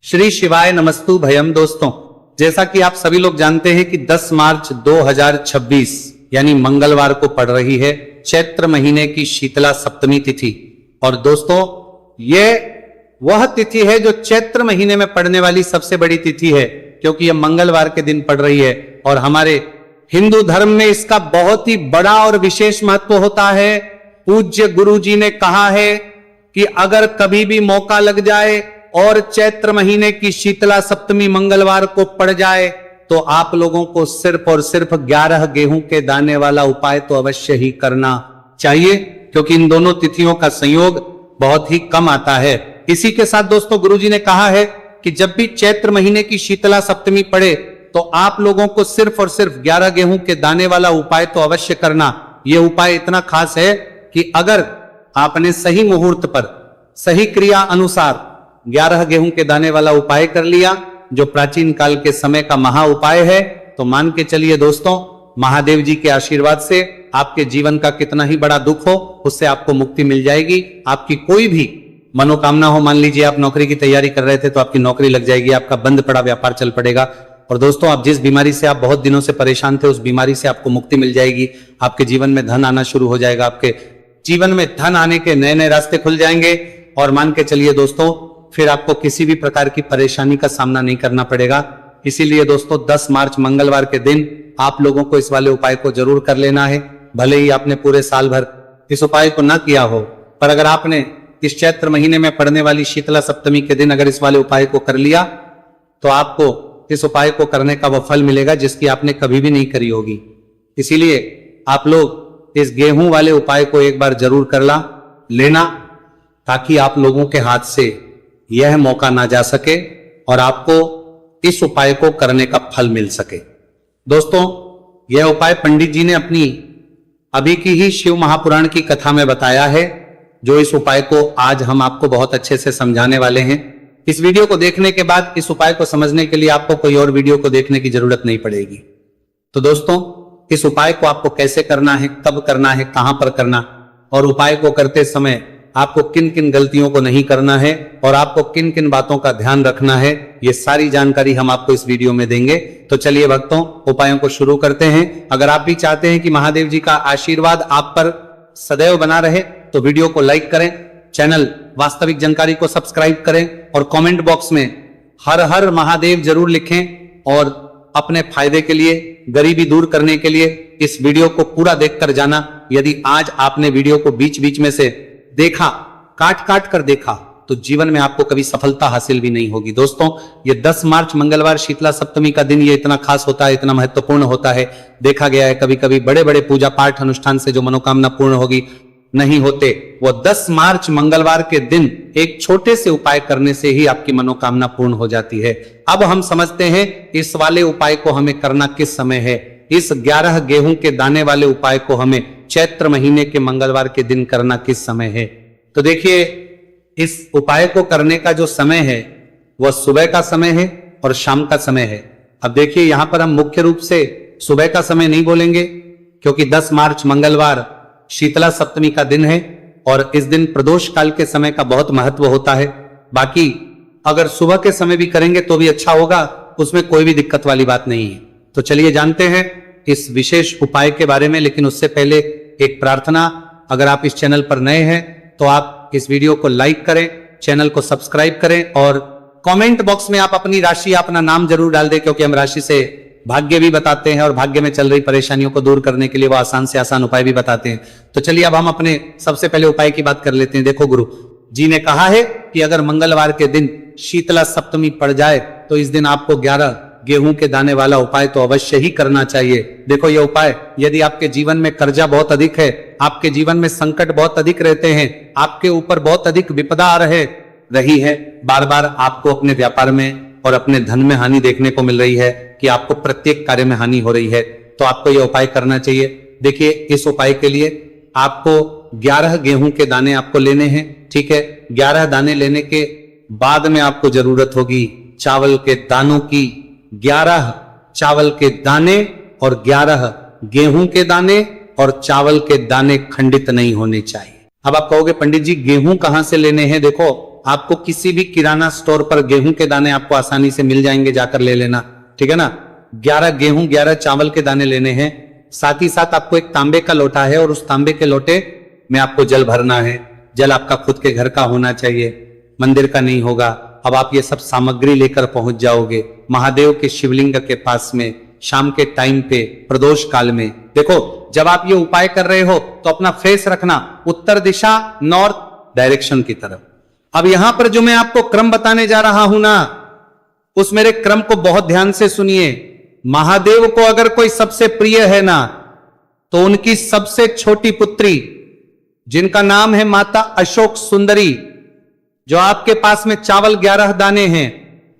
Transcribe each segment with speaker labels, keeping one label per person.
Speaker 1: श्री शिवाय नमस्तु भयम। दोस्तों, जैसा कि आप सभी लोग जानते हैं कि 10 मार्च 2026 यानी मंगलवार को पड़ रही है चैत्र महीने की शीतला सप्तमी तिथि। और दोस्तों, यह वह तिथि है जो चैत्र महीने में पड़ने वाली सबसे बड़ी तिथि है, क्योंकि यह मंगलवार के दिन पड़ रही है। और हमारे हिंदू धर्म में इसका बहुत ही बड़ा और विशेष महत्व होता है। पूज्य गुरु जी ने कहा है कि अगर कभी भी मौका लग जाए और चैत्र महीने की शीतला सप्तमी मंगलवार को पड़ जाए तो आप लोगों को सिर्फ और सिर्फ 11 गेहूं के दाने वाला उपाय तो अवश्य ही करना चाहिए, क्योंकि इन दोनों तिथियों का संयोग बहुत ही कम आता है। इसी के साथ दोस्तों, गुरुजी ने कहा है कि जब भी चैत्र महीने की शीतला सप्तमी पड़े तो आप लोगों को सिर्फ और सिर्फ 11 गेहूं के दाने वाला उपाय तो अवश्य करना। यह उपाय इतना खास है कि अगर आपने सही मुहूर्त पर सही क्रिया अनुसार 11 गेहूं के दाने वाला उपाय कर लिया, जो प्राचीन काल के समय का महा उपाय है, तो मान के चलिए दोस्तों, महादेव जी के आशीर्वाद से आपके जीवन का कितना ही बड़ा दुख हो, उससे आपको मुक्ति मिल जाएगी। आपकी कोई भी मनोकामना हो, मान लीजिए आप नौकरी की तैयारी कर रहे थे तो आपकी नौकरी लग जाएगी, आपका बंद पड़ा व्यापार चल पड़ेगा। और दोस्तों, आप जिस बीमारी से आप बहुत दिनों से परेशान थे, उस बीमारी से आपको मुक्ति मिल जाएगी। आपके जीवन में धन आना शुरू हो जाएगा, आपके जीवन में धन आने के नए नए रास्ते खुल जाएंगे। और मान के चलिए दोस्तों, फिर आपको किसी भी प्रकार की परेशानी का सामना नहीं करना पड़ेगा। इसीलिए दोस्तों, 10 मार्च मंगलवार के दिन आप लोगों को इस वाले उपाय को जरूर कर लेना है। भले ही आपने पूरे साल भर इस उपाय को ना किया हो, पर अगर आपने इस चैत्र महीने में पड़ने वाली शीतला सप्तमी के दिन अगर इस वाले उपाय को कर लिया तो आपको इस उपाय को करने का वह फल मिलेगा जिसकी आपने कभी भी नहीं करी होगी। इसीलिए आप लोग इस गेहूं वाले उपाय को एक बार जरूर कर लेना, ताकि आप लोगों के हाथ से यह मौका ना जा सके और आपको इस उपाय को करने का फल मिल सके। दोस्तों, यह उपाय पंडित जी ने अपनी अभी की ही शिव महापुराण की कथा में बताया है, जो इस उपाय को आज हम आपको बहुत अच्छे से समझाने वाले हैं। इस वीडियो को देखने के बाद इस उपाय को समझने के लिए आपको कोई और वीडियो को देखने की जरूरत नहीं पड़ेगी। तो दोस्तों, इस उपाय को आपको कैसे करना है, कब करना है, कहां पर करना, और उपाय को करते समय आपको किन किन गलतियों को नहीं करना है और आपको किन किन बातों का ध्यान रखना है, ये सारी जानकारी हम आपको इस वीडियो में देंगे। तो चलिए भक्तों, उपायों को शुरू करते हैं। अगर आप भी चाहते हैं कि महादेव जी का आशीर्वाद आप पर सदैव बना रहे तो वीडियो को लाइक करें, चैनल वास्तविक जानकारी को सब्सक्राइब करें और कमेंट बॉक्स में हर हर महादेव जरूर लिखें। और अपने फायदे के लिए, गरीबी दूर करने के लिए इस वीडियो को पूरा देखकर जाना। यदि आज आपने वीडियो को बीच बीच में से देखा, काट काट कर देखा, तो जीवन में आपको कभी सफलता हासिल भी नहीं होगी। दोस्तों, ये 10 मार्च मंगलवार शीतला सप्तमी का दिन ये इतना खास होता है, इतना महत्वपूर्ण होता है। देखा गया है कभी कभी बड़े बड़े पूजा पाठ अनुष्ठान से जो मनोकामना पूर्ण होगी नहीं होते, वो 10 मार्च मंगलवार के दिन एक छोटे से उपाय करने से ही आपकी मनोकामना पूर्ण हो जाती है। अब हम समझते हैं इस वाले उपाय को हमें करना किस समय है। इस 11 गेहूं के दाने वाले उपाय को हमें चैत्र महीने के मंगलवार के दिन करना किस समय है। तो देखिए, इस उपाय को करने का जो समय है वह सुबह का समय है और शाम का समय है। अब देखिए, यहां पर हम मुख्य रूप से सुबह का समय नहीं बोलेंगे, क्योंकि 10 मार्च मंगलवार शीतला सप्तमी का दिन है और इस दिन प्रदोष काल के समय का बहुत महत्व होता है। बाकी अगर सुबह के समय भी करेंगे तो भी अच्छा होगा, उसमें कोई भी दिक्कत वाली बात नहीं है। तो चलिए जानते हैं इस विशेष उपाय के बारे में। लेकिन उससे पहले एक प्रार्थना, अगर आप इस चैनल पर नए हैं तो आप इस वीडियो को लाइक करें, चैनल को सब्सक्राइब करें और कमेंट बॉक्स में आप अपनी राशि, अपना नाम जरूर डाल दें, क्योंकि हम राशि से भाग्य भी बताते हैं और भाग्य में चल रही परेशानियों को दूर करने के लिए वो आसान से आसान उपाय भी बताते हैं। तो चलिए अब हम अपने सबसे पहले उपाय की बात कर लेते हैं। देखो, गुरु जी ने कहा है कि अगर मंगलवार के दिन शीतला सप्तमी पड़ जाए तो इस दिन आपको 11 गेहूं के दाने वाला उपाय तो अवश्य ही करना चाहिए। देखो, यह उपाय, यदि आपके जीवन में कर्जा बहुत अधिक है, आपके जीवन में संकट बहुत अधिक रहते हैं, आपके ऊपर बहुत अधिक विपदा आ रही है, बार बार आपको अपने व्यापार में और अपने धन में हानि देखने को मिल रही है, कि आपको प्रत्येक कार्य में हानि हो रही है, तो आपको यह उपाय करना चाहिए। देखिए, इस उपाय के लिए आपको 11 गेहूं के दाने आपको लेने हैं, ठीक है। 11 दाने लेने के बाद में आपको जरूरत होगी चावल के दानों की। 11 चावल के दाने और 11 गेहूं के दाने, और चावल के दाने खंडित नहीं होने चाहिए। अब आप कहोगे पंडित जी गेहूं कहां से लेने हैं? देखो, आपको किसी भी किराना स्टोर पर गेहूं के दाने आपको आसानी से मिल जाएंगे, जाकर ले लेना, ठीक है ना। 11 गेहूं 11 चावल के दाने लेने हैं। साथ ही साथ आपको एक तांबे का लोटा है और उस तांबे के लोटे में आपको जल भरना है। जल आपका खुद के घर का होना चाहिए, मंदिर का नहीं होगा। अब आप ये सब सामग्री लेकर पहुंच जाओगे महादेव के शिवलिंग के पास में शाम के टाइम पे प्रदोष काल में। देखो, जब आप ये उपाय कर रहे हो तो अपना फेस रखना उत्तर दिशा, नॉर्थ डायरेक्शन की तरफ। अब यहां पर जो मैं आपको क्रम बताने जा रहा हूं ना, उस मेरे क्रम को बहुत ध्यान से सुनिए। महादेव को अगर कोई सबसे प्रिय है ना, तो उनकी सबसे छोटी पुत्री जिनका नाम है माता अशोक सुंदरी, जो आपके पास में चावल 11 दाने हैं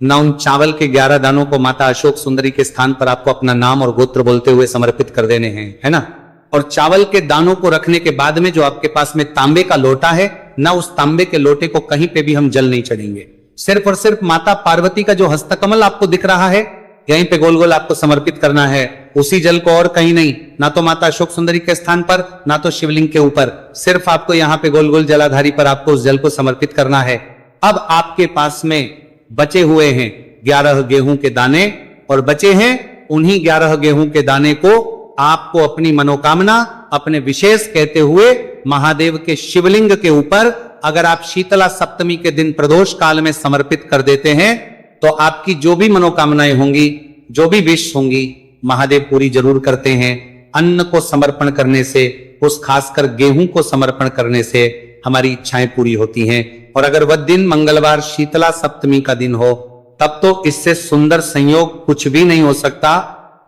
Speaker 1: ना, उन चावल के 11 दानों को माता अशोक सुंदरी के स्थान पर आपको अपना नाम और गोत्र बोलते हुए समर्पित कर देने हैं, है ना। और चावल के दानों को रखने के बाद में जो आपके पास में तांबे का लोटा है ना, उस तांबे के लोटे को कहीं पे भी हम जल नहीं चढ़ेंगे। सिर्फ और सिर्फ माता पार्वती का जो हस्तकमल आपको दिख रहा है, यहीं पे गोल गोल आपको समर्पित करना है। उसी जल को और कहीं नहीं, ना तो माता अशोक सुंदरी के स्थान पर, ना तो शिवलिंग के ऊपर, सिर्फ आपको यहाँ पे गोल गोल जलाधारी पर आपको उस जल को समर्पित करना है। अब आपके पास में बचे हुए हैं 11 गेहूं के दाने, और बचे हैं उन्हीं 11 गेहूं के दाने को आपको अपनी मनोकामना, अपने विशेष कहते हुए महादेव के शिवलिंग के ऊपर अगर आप शीतला सप्तमी के दिन प्रदोष काल में समर्पित कर देते हैं, तो आपकी जो भी मनोकामनाएं होंगी, जो भी विश होंगी, महादेव पूरी जरूर करते हैं। अन्न को समर्पण करने से, उस खासकर गेहूं को समर्पण करने से हमारी इच्छाएं पूरी होती हैं। और अगर वह दिन मंगलवार शीतला सप्तमी का दिन हो, तब तो इससे सुंदर संयोग कुछ भी नहीं हो सकता।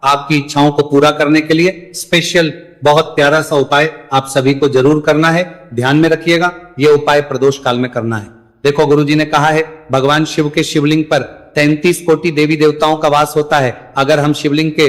Speaker 1: आपकी इच्छाओं को पूरा करने के लिए स्पेशल बहुत प्यारा सा उपाय आप सभी को जरूर करना है। ध्यान में रखिएगा, यह उपाय प्रदोष काल में करना है। देखो, गुरुजी ने कहा है भगवान शिव के शिवलिंग पर 33 कोटि देवी देवताओं का वास होता है। अगर हम शिवलिंग के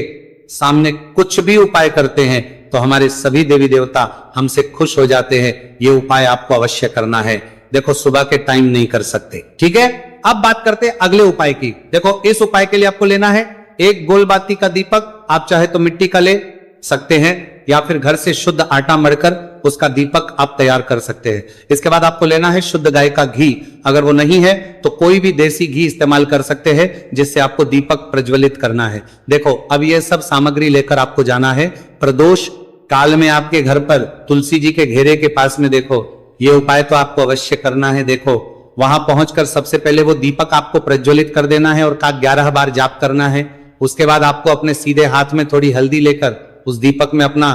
Speaker 1: सामने कुछ भी उपाय करते हैं तो हमारे सभी देवी देवता हमसे खुश हो जाते हैं। ये उपाय आपको अवश्य करना है। देखो, सुबह के टाइम नहीं कर सकते, ठीक है। अब बात करते हैं अगले उपाय की। देखो, इस उपाय के लिए आपको लेना है एक गोलबाती का दीपक। आप चाहे तो मिट्टी का ले सकते हैं, या फिर घर से शुद्ध आटा मढ़कर उसका दीपक आप तैयार कर सकते हैं। इसके बाद आपको लेना है शुद्ध गाय का घी। अगर वो नहीं है तो कोई भी देसी घी इस्तेमाल कर सकते हैं, जिससे आपको दीपक प्रज्वलित करना है। देखो, अब ये सब सामग्री लेकर आपको जाना है प्रदोष काल में आपके घर पर तुलसी जी के घेरे के पास में। देखो, ये उपाय तो आपको अवश्य करना है। देखो, वहां पहुंचकर सबसे पहले वो दीपक आपको प्रज्वलित कर देना है और 11 बार जाप करना है। उसके बाद आपको अपने सीधे हाथ में थोड़ी हल्दी लेकर उस दीपक में अपना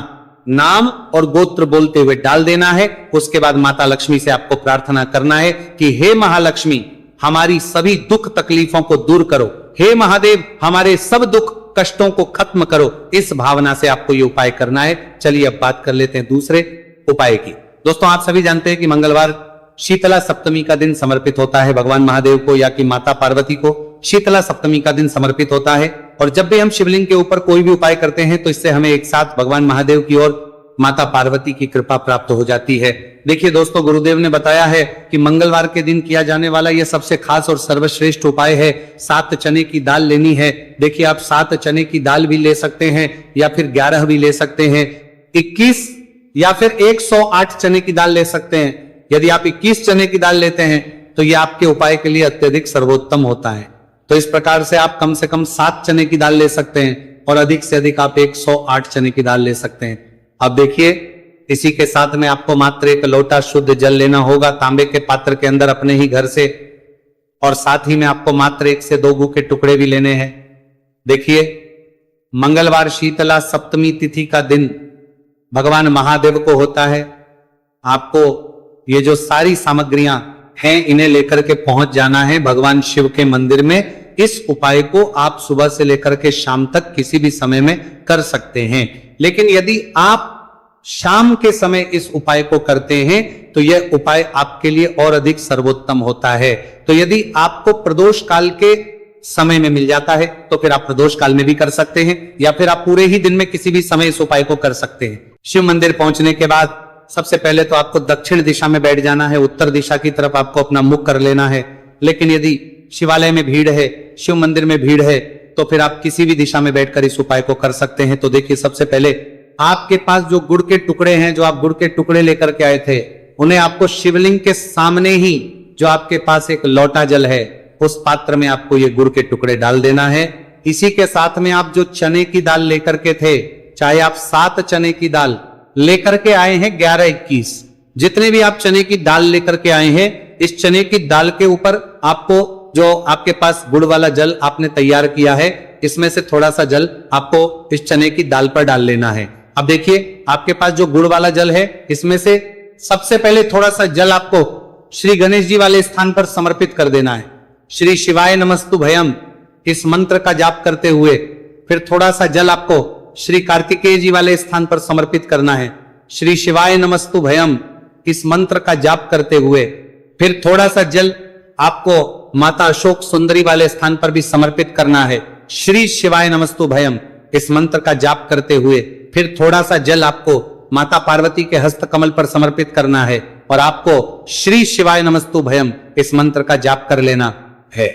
Speaker 1: नाम और गोत्र बोलते हुए डाल देना है। उसके बाद माता लक्ष्मी से आपको प्रार्थना करना है कि हे महालक्ष्मी, हमारी सभी दुख तकलीफों को दूर करो। हे महादेव, हमारे सब दुख कष्टों को खत्म करो। इस भावना से आपको ये उपाय करना है। चलिए अब बात कर लेते हैं दूसरे उपाय की। दोस्तों, आप सभी जानते हैं कि मंगलवार शीतला सप्तमी का दिन समर्पित होता है भगवान महादेव को, या कि माता पार्वती को शीतला सप्तमी का दिन समर्पित होता है। और जब भी हम शिवलिंग के ऊपर कोई भी उपाय करते हैं तो इससे हमें एक साथ भगवान महादेव की और माता पार्वती की कृपा प्राप्त हो जाती है। देखिए दोस्तों, गुरुदेव ने बताया है कि मंगलवार के दिन किया जाने वाला यह सबसे खास और सर्वश्रेष्ठ उपाय है। 7 चने की दाल लेनी है। देखिए, आप 7 चने की दाल भी ले सकते हैं, या फिर 11 भी ले सकते हैं, 21 या फिर 108 चने की दाल ले सकते हैं। यदि आप 21 चने की दाल लेते हैं तो यह आपके उपाय के लिए अत्यधिक सर्वोत्तम होता है। तो इस प्रकार से आप कम से कम 7 चने की दाल ले सकते हैं, और अधिक से अधिक आप 108 चने की दाल ले सकते हैं। अब देखिए, इसी के साथ में आपको मात्र 1 लोटा शुद्ध जल लेना होगा तांबे के पात्र के अंदर अपने ही घर से, और साथ ही में आपको मात्र 1 से 2 गू के टुकड़े भी लेने हैं। देखिए, मंगलवार शीतला सप्तमी तिथि का दिन भगवान महादेव को होता है। आपको ये जो सारी सामग्रियां हैं, इन्हें लेकर के पहुंच जाना है भगवान शिव के मंदिर में। इस उपाय को आप सुबह से लेकर के शाम तक किसी भी समय में कर सकते हैं। लेकिन यदि आप शाम के समय इस उपाय को करते हैं तो यह उपाय आपके लिए और अधिक सर्वोत्तम होता है। तो यदि आपको प्रदोष काल के समय में मिल जाता है तो फिर आप प्रदोष काल में भी कर सकते हैं, या फिर आप पूरे ही दिन में किसी भी समय इस उपाय को कर सकते हैं। शिव मंदिर पहुंचने के बाद सबसे पहले तो आपको दक्षिण दिशा में बैठ जाना है। उत्तर दिशा की तरफ आपको अपना मुख कर लेना है। लेकिन यदि शिवालय में भीड़ है, शिव मंदिर में भीड़ है, तो फिर आप किसी भी दिशा में बैठकर इस उपाय को कर सकते हैं। तो देखिए, सबसे पहले आपके पास जो गुड़ के टुकड़े हैं, जो आप गुड़ के टुकड़े लेकर के आए थे, उन्हें आपको शिवलिंग के सामने ही जो आपके पास एक लोटा जल है उस पात्र में आपको ये गुड़ के टुकड़े डाल देना है। इसी के साथ में आप जो चने की दाल लेकर के थे, चाहे आप 7 चने की दाल लेकर के आए हैं 11-21, जितने भी आप चने की दाल लेकर के आए हैं, इस चने की दाल के ऊपर आपको जो आपके पास गुड़ वाला जल आपने तैयार किया है, इसमें से थोड़ा सा जल आपको इस चने की दाल पर डाल लेना है। अब देखिए आपके पास जो गुड़ वाला जल है, इसमें से सबसे पहले थोड़ा सा जल आपको श्री गणेश जी वाले स्थान पर समर्पित कर देना है। श्री शिवाय नमस्तु भयम इस मंत्र का जाप करते हुए फिर थोड़ा सा जल आपको श्री कार्तिकेय जी वाले स्थान पर समर्पित करना है। श्री शिवाय नमस्तु भयम इस मंत्र का जाप करते हुए फिर थोड़ा सा जल आपको माता अशोक सुंदरी वाले स्थान पर भी समर्पित करना है। श्री शिवाय नमस्तु भयम इस मंत्र का जाप करते हुए फिर थोड़ा सा जल आपको माता पार्वती के हस्त कमल पर समर्पित करना है और आपको श्री शिवाय नमस्तु भयम इस मंत्र का जाप कर लेना है।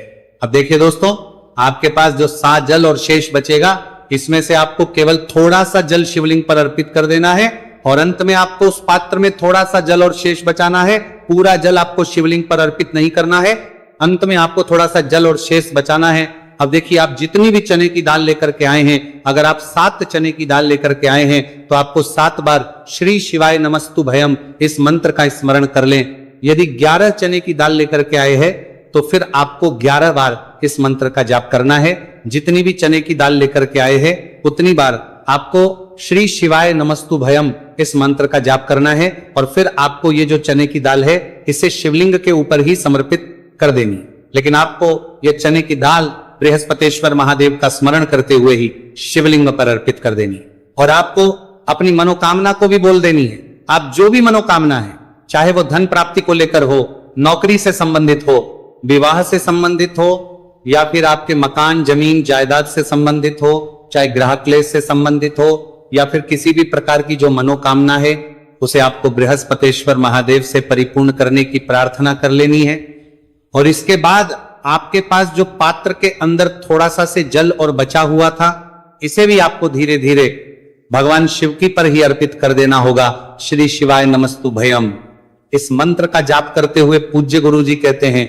Speaker 1: अब देखिए दोस्तों, आपके पास जो 7 जल और शेष बचेगा, इसमें से आपको केवल थोड़ा सा जल शिवलिंग पर अर्पित कर देना है और अंत में आपको उस पात्र में थोड़ा सा जल और शेष बचाना है। पूरा जल आपको शिवलिंग पर अर्पित नहीं करना है, अंत में आपको थोड़ा सा जल और शेष बचाना है। अब देखिए, आप जितनी भी चने की दाल लेकर के आए हैं, अगर आप 7 चने की दाल लेकर के आए हैं तो आपको 7 बार श्री शिवाय नमस्तु भयम इस मंत्र का स्मरण कर लें। यदि 11 चने की दाल लेकर के आए हैं तो फिर आपको 11 बार इस मंत्र का जाप करना है। जितनी भी चने की दाल लेकर के आए हैं उतनी बार आपको श्री शिवाय नमस्तु भयम इस मंत्र का जाप करना है और फिर आपको ये जो चने की दाल है इसे शिवलिंग के ऊपर ही समर्पित कर देनी। लेकिन आपको ये चने की दाल बृहस्पतेश्वर महादेव का स्मरण करते हुए ही शिवलिंग पर अर्पित कर देनी और आपको अपनी मनोकामना को भी बोल देनी है। आप जो भी मनोकामना है, चाहे वो धन प्राप्ति को लेकर हो, नौकरी से संबंधित हो, विवाह से संबंधित हो, या फिर आपके मकान जमीन जायदाद से संबंधित हो, चाहे ग्रह क्लेश से संबंधित हो, या फिर किसी भी प्रकार की जो मनोकामना है उसे आपको बृहस्पतेश्वर महादेव से परिपूर्ण करने की प्रार्थना कर लेनी है। और इसके बाद आपके पास जो पात्र के अंदर थोड़ा सा से जल और बचा हुआ था, इसे भी आपको धीरे धीरे भगवान शिव की पर ही अर्पित कर देना होगा। श्री शिवाय नमस्तु भयम इस मंत्र का जाप करते हुए पूज्य गुरु जी कहते हैं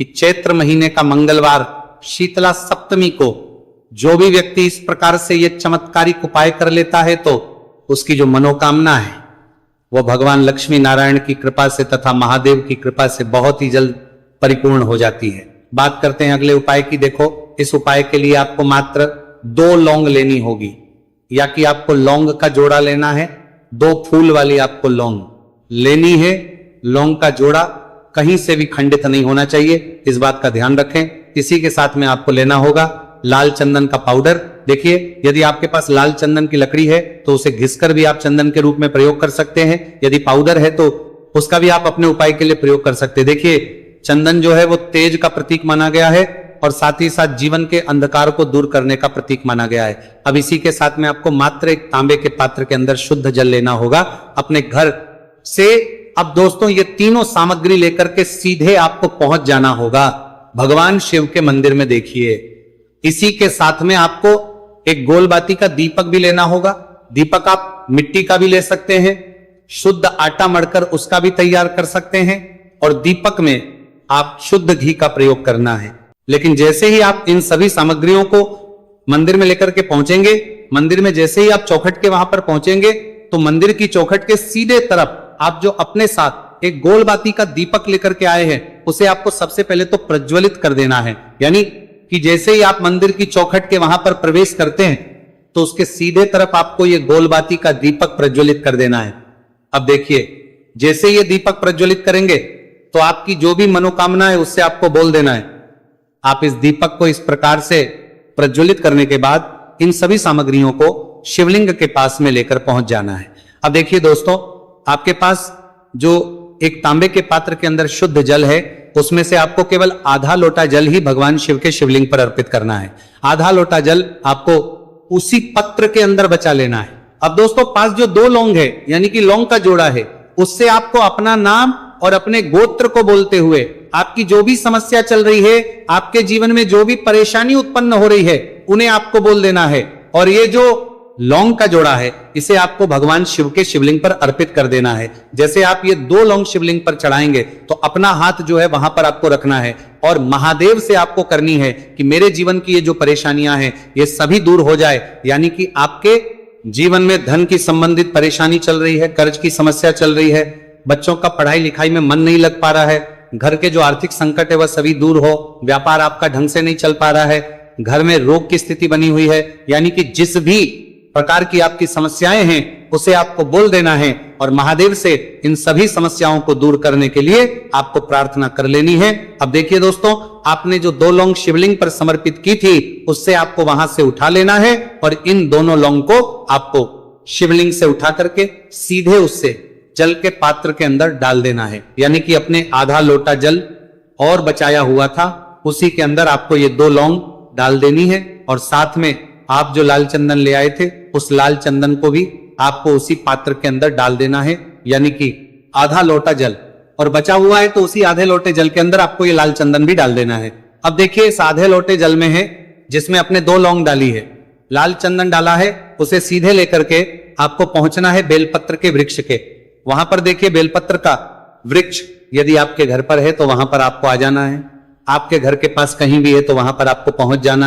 Speaker 1: कि चैत्र महीने का मंगलवार शीतला सप्तमी को जो भी व्यक्ति इस प्रकार से यह चमत्कारिक उपाय कर लेता है तो उसकी जो मनोकामना है वह भगवान लक्ष्मी नारायण की कृपा से तथा महादेव की कृपा से बहुत ही जल्द परिपूर्ण हो जाती है। बात करते हैं अगले उपाय की। देखो, इस उपाय के लिए आपको मात्र 2 लौंग लेनी होगी, या कि आपको लौंग का जोड़ा लेना है। 2 फूल वाली आपको लौंग लेनी है। लौंग का जोड़ा कहीं से भी खंडित नहीं होना चाहिए, इस बात का ध्यान रखें। इसी के साथ में आपको लेना होगा लाल चंदन का पाउडर। देखिए, यदि आपके पास लाल चंदन की लकड़ी है तो उसे घिसकर भी आप चंदन के रूप में प्रयोग कर सकते हैं। यदि पाउडर है तो उसका भी आप अपने उपाय के लिए प्रयोग कर सकते हैं। देखिए, चंदन जो है वो तेज का प्रतीक माना गया है और साथ ही साथ जीवन के अंधकार को दूर करने का प्रतीक माना गया है। अब इसी के साथ में आपको मात्र एक तांबे के पात्र के अंदर शुद्ध जल लेना होगा अपने घर से। अब दोस्तों, ये तीनों सामग्री लेकर के सीधे आपको पहुंच जाना होगा भगवान शिव के मंदिर में। देखिए, इसी के साथ में आपको एक गोलबाती का दीपक भी लेना होगा। दीपक आप मिट्टी का भी ले सकते हैं, शुद्ध आटा मढ़कर उसका भी तैयार कर सकते हैं, और दीपक में आप शुद्ध घी का प्रयोग करना है। लेकिन जैसे ही आप इन सभी सामग्रियों को मंदिर में लेकर के पहुंचेंगे, मंदिर में जैसे ही आप चौखट के वहां पर पहुंचेंगे तो मंदिर की चौखट के सीधे तरफ आप जो अपने साथ एक गोलबाती का दीपक लेकर के आए हैं उसे आपको सबसे पहले तो प्रज्वलित कर देना है। यानी कि जैसे ही आप मंदिर की चौखट के वहां पर प्रवेश करते हैं तो उसके सीधे तरफ आपको ये गोलबाती का दीपक प्रज्वलित कर देना है। अब देखिए, जैसे ये दीपक प्रज्वलित करेंगे तो आपकी जो भी मनोकामना है उससे आपको बोल देना है। आप इस दीपक को इस प्रकार से प्रज्वलित करने के बाद इन सभी सामग्रियों को शिवलिंग के पास में लेकर पहुंच जाना है। अब देखिए दोस्तों, आपके पास जो एक तांबे के पात्र के अंदर शुद्ध जल है उसमें से आपको केवल आधा लोटा जल ही भगवान शिव के शिवलिंग पर अर्पित करना है। आधा लोटा जल आपको उसी पत्र के अंदर बचा लेना है। अब दोस्तों, पास जो 2 लौंग है यानी कि लौंग का जोड़ा है, उससे आपको अपना नाम और अपने गोत्र को बोलते हुए आपकी जो भी समस्या चल रही है, आपके जीवन में जो भी परेशानी उत्पन्न हो रही है, उन्हें आपको बोल देना है। और ये जो लौंग का जोड़ा है इसे आपको भगवान शिव के शिवलिंग पर अर्पित कर देना है। जैसे आप ये 2 लौंग शिवलिंग पर चढ़ाएंगे तो अपना हाथ जो है वहां पर आपको रखना है और महादेव से आपको करनी है कि मेरे जीवन की ये जो परेशानियां हैं ये सभी दूर हो जाए। यानी कि आपके जीवन में धन की संबंधित परेशानी चल रही है, कर्ज की समस्या चल रही है, बच्चों का पढ़ाई लिखाई में मन नहीं लग पा रहा है, घर के जो आर्थिक संकट है वह सभी दूर हो, व्यापार आपका ढंग से नहीं चल पा रहा है, घर में रोग की स्थिति बनी हुई है, यानी कि जिस भी प्रकार की आपकी समस्याएं हैं उसे आपको बोल देना है और महादेव से इन सभी समस्याओं को दूर करने के लिए आपको प्रार्थना कर लेनी है। अब देखिए दोस्तों, आपने जो 2 लौंग शिवलिंग पर समर्पित की थी उससे आपको वहां से उठा लेना है और इन दोनों लौंग को आपको शिवलिंग से उठा करके सीधे उससे जल के पात्र के अंदर डाल देना है। यानी कि अपने आधा लोटा जल और बचाया हुआ था उसी के अंदर आपको ये 2 लौंग डाल देनी है और साथ में आप जो लाल चंदन ले आए थे उस लाल चंदन को भी आपको उसी पात्र के अंदर डाल देना है। यानी कि आधा लोटा जल और बचा हुआ है तो उसी आधे लोटे जल के अंदर आपको ये लाल चंदन भी डाल देना है। अब देखिए इस आधे लोटे जल में है जिसमें अपने 2 लौंग डाली है, लाल चंदन डाला है, उसे सीधे लेकर के आपको पहुंचना है बेलपत्र के वृक्ष के। वहां पर देखिए बेलपत्र का वृक्ष यदि आपके घर पर है तो वहां पर आपको आ जाना है, आपके घर के पास कहीं भी है तो वहां पर आपको पहुंच जाना